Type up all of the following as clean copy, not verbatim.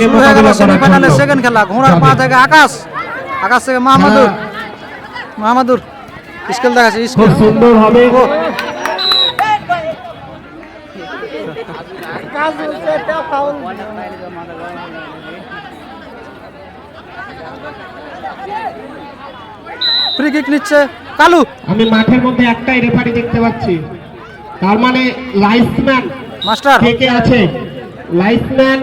শুরু হয়ে গেল সেমিফাইনালের সেকেন্ড খেলা। ঘোড়ার পা থেকে আকাশ, আকাশ থেকে মাহমুদুর, মাহমুদুর স্কেল দেখাচ্ছে, খুব সুন্দর হবে। ফ্রি কিক নিচ্ছে কালু। আমি মাঠের মধ্যে একটাই রেফারি দেখতে পাচ্ছি, তার মানে লাইসম্যান মাস্টার কে আছে? লাইসম্যান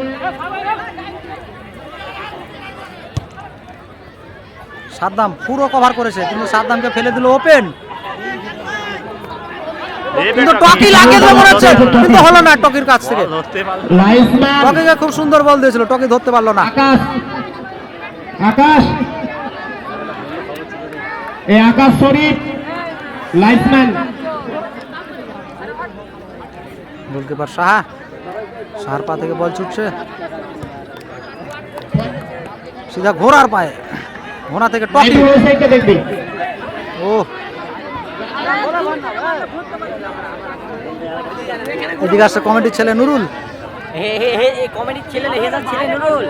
সাদ্দাম পুরো কভার করেছে, কিন্তু সাদ্দামকে ফেলে দিল ওপেন, কিন্তু টকি লাগিয়ে দিল মনে হচ্ছে, কিন্তু হলো না টকির কাছ থেকে। লাইসম্যান টকিকে খুব সুন্দর বল দিয়েছিল, টকি ধরতে পারলো না। আকাশ, আকাশ, এই আকাশ শরীফ লাইসম্যান। গোলকিপার সাহা, সাহার পা থেকে বল ছুটছে সিধা ঘোড়ার পায়ে, ঘোড়া থেকে টকি। দেখবি ও এদিকে আসছে কমিটির ছেলে নুরুল। কমেডির ছেলে হেজার ছেলে নুরুল।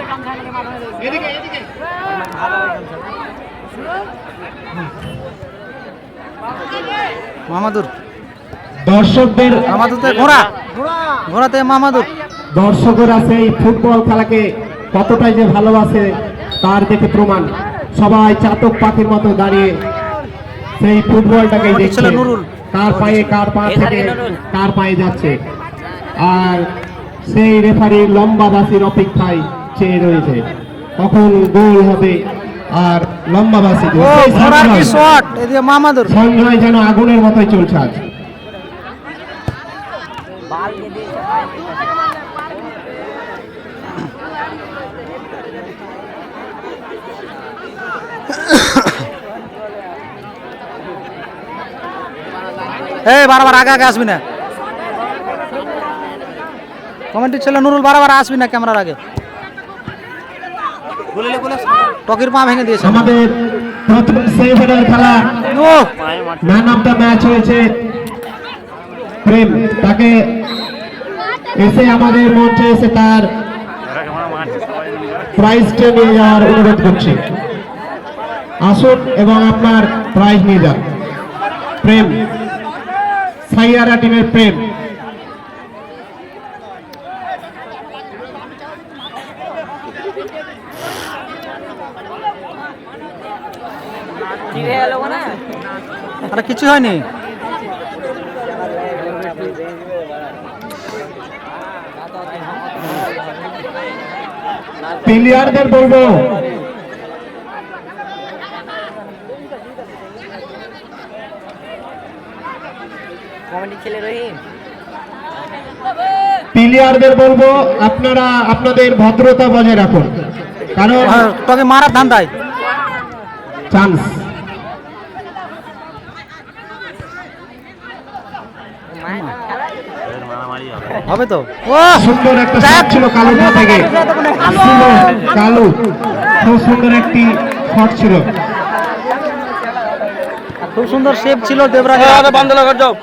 মাহমুদুর, দর্শকদের, মাহমুদুর ঘোড়া, ঘোড়াতে মাহমুদুর। দর্শকরা সেই ফুটবল খেলাকে কতটাই যে ভালোবাসে তার দেখে প্রমাণ। সবাই চাতক পাখির মতো দাঁড়িয়ে সেই ফুটবলটাকে দেখছে, নুরুল কার পায়ে কার পা থেকে কার পায়ে যাচ্ছে, আর সেই রেফারি লম্বা বাসির অপেক্ষায় চেয়ে রয়েছে কখন গোল হবে। আর লম্বা বাসি সংগ্রহ যেন আগুনের মতোই চলছে আজ। এই বারবার আগে আগে আসবি না, কমেন্টের ছেলে নুরুল বারবার আসবি না ক্যামেরার আগে। টকির পা ভেঙে দিয়েছে। আমাদের প্রথম সেমিফাইনাল খেলা ম্যান অফ দ্য ম্যাচ হয়েছে প্রেম। তাকে এসে আমাদের মঞ্চে এসে তার প্রাইজটা নিয়ে যাওয়ার অনুরোধ করছি। আসুন এবং আপনার প্রাইজ নিয়ে যান। প্রেম, সাইয়ারা টিমের প্রেম। আরে কিছু হয়নি। প্লেয়ারদের বলবো প্লেয়ারদের বলবো আপনারা আপনাদের ভদ্রতা বজায় রাখুন, কারণ তোকে মারার ধান্দায় চান্স। হবে তো। ও সুন্দর একটা শট ছিল কালুর পা থেকে, কালু খুব সুন্দর একটি শট ছিল, খুব সুন্দর সেভ ছিল দেবরাজ। বন্ধ কর যাও।